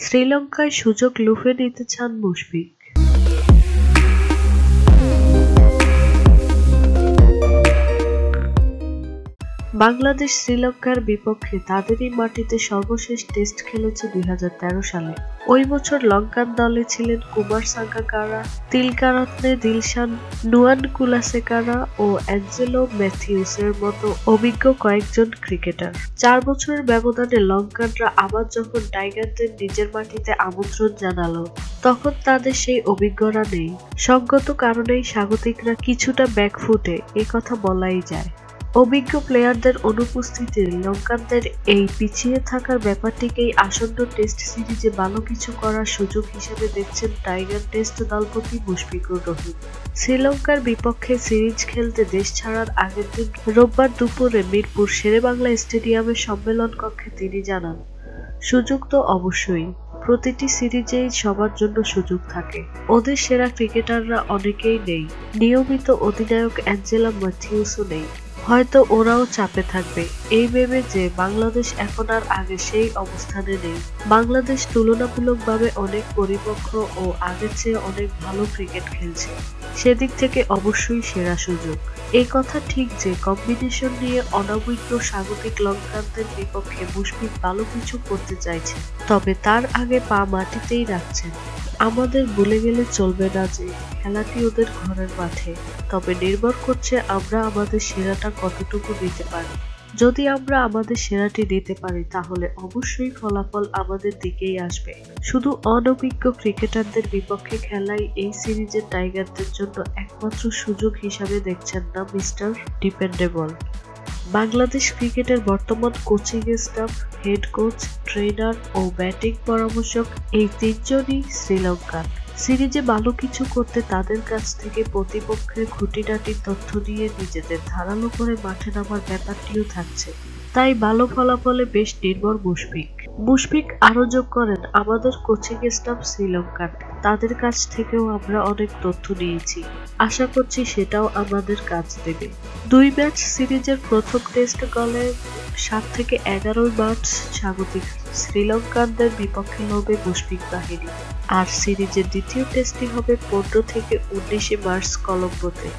শ্রীলঙ্কায় সুযোগ লুফে নিতে চান মুশফিক। বাংলাদেশ শ্রীলঙ্কার বিপক্ষে তাদেরই মাটিতে সর্বশেষ টেস্ট খেলেছে ২০১৩ সালে। ওই বছর লঙ্কান দলে ছিলেন কুমার সাঙ্গাকারা, তিলকারত্নে দিলশান, নুয়ান কুলাসেকারা ও অ্যাঞ্জেলো ম্যাথিউসের মতো অভিজ্ঞ কয়েকজন ক্রিকেটার। ৪ বছরের ব্যবধানে লঙ্কানরা আবার যখন টাইগারদের নিজের মাটিতে আমন্ত্রণ জানালো, তখন তাদের সেই অভিজ্ঞরা নেই। সঙ্গত কারণেই স্বাগতিকরা কিছুটা ব্যাকফুটে, একথা বলাই যায়। অভিজ্ঞ প্লেয়ারদের অনুপস্থিতিতে লঙ্কানদের এই পিছিয়ে থাকার ব্যাপারটিকেই আসন্ন টেস্ট সিরিজে ভালো কিছু করার সুযোগ হিসেবে দেখছেন টাইগার টেস্ট দলপতি মুশফিকুর রহিম। শ্রীলঙ্কার বিপক্ষে সিরিজ খেলতে দেশ ছাড়ার আগের দিন রোববার দুপুরে মিরপুর শেরেবাংলা স্টেডিয়ামের সম্মেলন কক্ষে তিনি জানান, সুযোগ তো অবশ্যই, প্রতিটি সিরিজেই সবার জন্য সুযোগ থাকে। ওদের সেরা ক্রিকেটাররা অনেকেই নেই, নিয়মিত অধিনায়ক অ্যাঞ্জেলো ম্যাথিউসও নেই। হয়তো ওরাও চাপে থাকবে এই ভেবে যে বাংলাদেশ এখন আর আগে সেই অবস্থানে নেই। বাংলাদেশ তুলনামূলকভাবে অনেক পরিপক্ক ও আগের চেয়ে অনেক ভালো ক্রিকেট খেলছে, সেদিক থেকে অবশ্যই সেরা সুযোগ। এই কথা ঠিক যে কম্বিনেশন নিয়ে অনভিজ্ঞ স্বাগতিক লঙ্কানদের বিপক্ষে মুশফিক ভালো কিছু করতে চাইছে, তবে তার আগে পা মাটিতেই রাখছেন। আমাদের ভুলে গেলে চলবে না যে খেলাটি ওদের ঘরের মাঠে, তবে নির্ভর করছে আমরা আমাদের সেরাটা কতটুকু দিতে পারি। যদি আমরা আমাদের সেরাটি দিতে পারি তাহলে অবশ্যই ফলাফল আমাদের দিকেই আসবে। শুধু অনভিজ্ঞ ক্রিকেটারদের বিপক্ষে খেলাই এই সিরিজের টাইগারদের জন্য একমাত্র সুযোগ হিসাবে দেখছেন না মিস্টার ডিপেন্ডেবল। বাংলাদেশ ক্রিকেটের বর্তমান coaching staff, head coach, trainer ও ব্যাটিং পরামর্শক এই তিনজনই শ্রীলঙ্কান। সিরিজে ভালো কিছু করতে তাদের কাছ থেকে প্রতিপক্ষের খুঁটিনাটি তথ্য নিয়ে নিজেদের ধারালো করে মাঠে নামার ব্যাপারটিও থাকছে। তাই ভালো ফলাফলে বেশ নির্ভর মুশফিক আরো যোগ করেন, আমাদের কোচিং স্টাফ শ্রীলঙ্কান, তাদের কাছ থেকেও আমরা অনেক তথ্য নিয়েছি, আশা করছি সেটাও আমাদের কাজ দেবে। ২ ম্যাচ সিরিজের প্রথম টেস্ট গলে ৭ থেকে ১১ মার্চ স্বাগতিক শ্রীলঙ্কানদের বিপক্ষে লড়বে মুশফিক বাহিনী, আর সিরিজের দ্বিতীয় টেস্টটি হবে ১৫ থেকে ১৯ মার্চ কলম্বোতে।